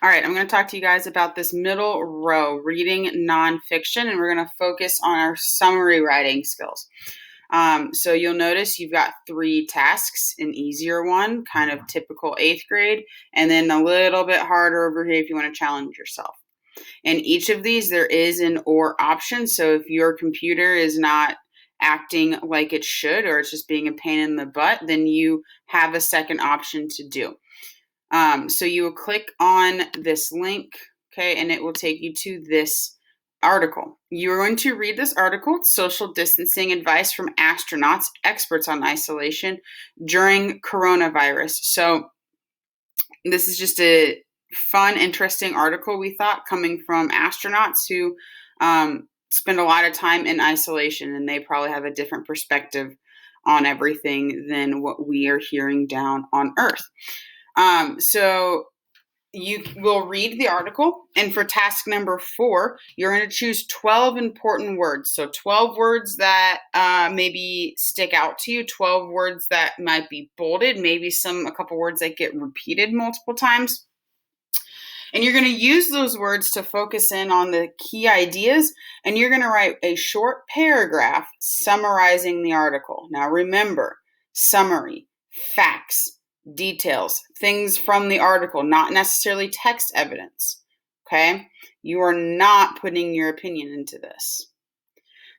All right, I'm going to talk to you guys about this middle row, reading nonfiction, and we're going to focus on our summary writing skills. So you'll notice you've got 3 tasks, an easier one, kind of typical 8th grade, and then a little bit harder over here if you want to challenge yourself. In each of these, there is an or option. So if your computer is not acting like it should, or it's just being a pain in the butt, then you have a second option to do. So you will click on this link, okay, and it will take you to this article. You're going to read this article, Social Distancing Advice from Astronauts, Experts on Isolation During Coronavirus. So this is just a fun, interesting article, we thought, coming from astronauts who spend a lot of time in isolation, and they probably have a different perspective on everything than what we are hearing down on Earth. So you will read the article, and for task number 4, you're going to choose 12 important words. So 12 words that maybe stick out to you, 12 words that might be bolded, maybe a couple words that get repeated multiple times. And you're going to use those words to focus in on the key ideas, and you're going to write a short paragraph summarizing the article. Now remember, summary, facts, details, things from the article, not necessarily text evidence, okay? You are not putting your opinion into this.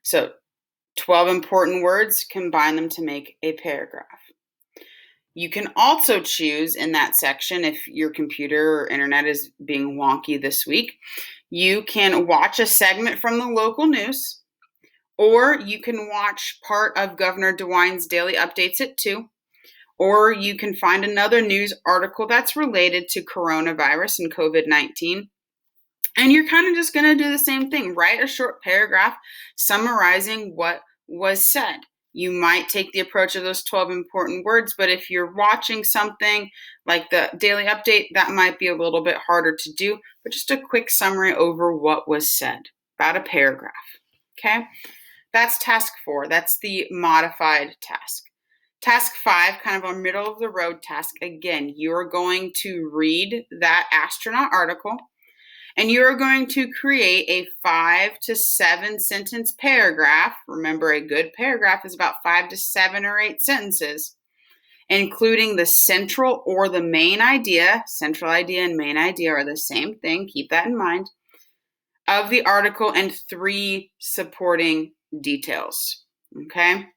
So 12 important words, combine them to make a paragraph. You can also choose in that section, if your computer or internet is being wonky this week, you can watch a segment from the local news, or you can watch part of Governor DeWine's daily updates at 2, or you can find another news article that's related to coronavirus and COVID-19. And you're kind of just going to do the same thing. Write a short paragraph summarizing what was said. You might take the approach of those 12 important words, but if you're watching something like the daily update, that might be a little bit harder to do, but just a quick summary over what was said, about a paragraph, okay? That's task 4. That's the modified task. Task 5, kind of a middle of the road task. Again, you're going to read that astronaut article, and you're going to create a 5 to 7 sentence paragraph. Remember, a good paragraph is about 5 to 7 or 8 sentences, including the central or the main idea. Central idea and main idea are the same thing. Keep that in mind. Of the article, and 3 supporting details. Okay?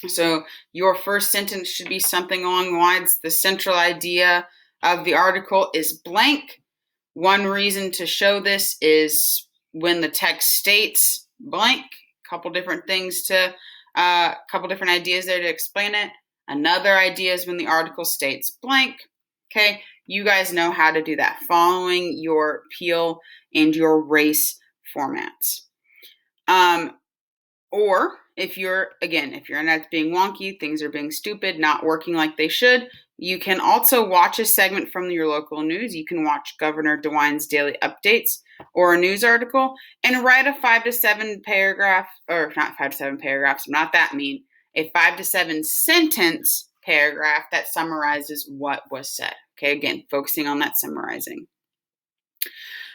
So your first sentence should be something along the lines, the central idea of the article is blank. One reason to show this is when the text states blank, a couple different ideas there to explain it. Another idea is when the article states blank. Okay, you guys know how to do that, following your Peel and your Race formats. Or if you're internet's being wonky, things are being stupid, not working like they should, you can also watch a segment from your local news. You can watch Governor DeWine's daily updates or a news article and write a 5 to 7 paragraph, or not 5 to 7 paragraphs, I'm not that mean, a 5 to 7 sentence paragraph that summarizes what was said. Okay, again, focusing on that summarizing.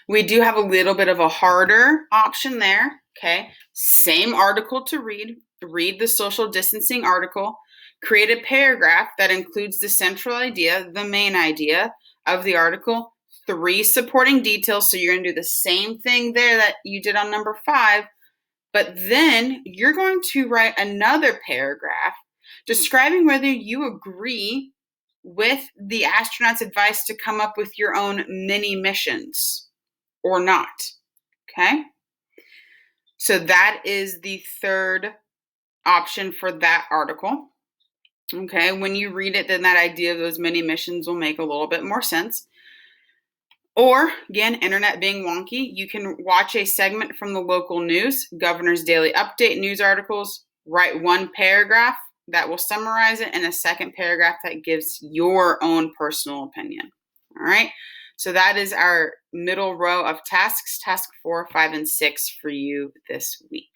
We do have a little bit of a harder option there, okay? Same article to read. Read the social distancing article. Create a paragraph that includes the central idea, the main idea of the article, 3 supporting details. So you're going to do the same thing there that you did on number 5, but then you're going to write another paragraph describing whether you agree with the astronauts' advice to come up with your own mini missions or not, okay? So that is the third option for that article, okay? When you read it, then that idea of those mini missions will make a little bit more sense. Or, again, internet being wonky, you can watch a segment from the local news, Governor's daily update, news articles, write 1 paragraph that will summarize it, and a second paragraph that gives your own personal opinion, all right? So that is our middle row of tasks, task 4, 5, and 6 for you this week.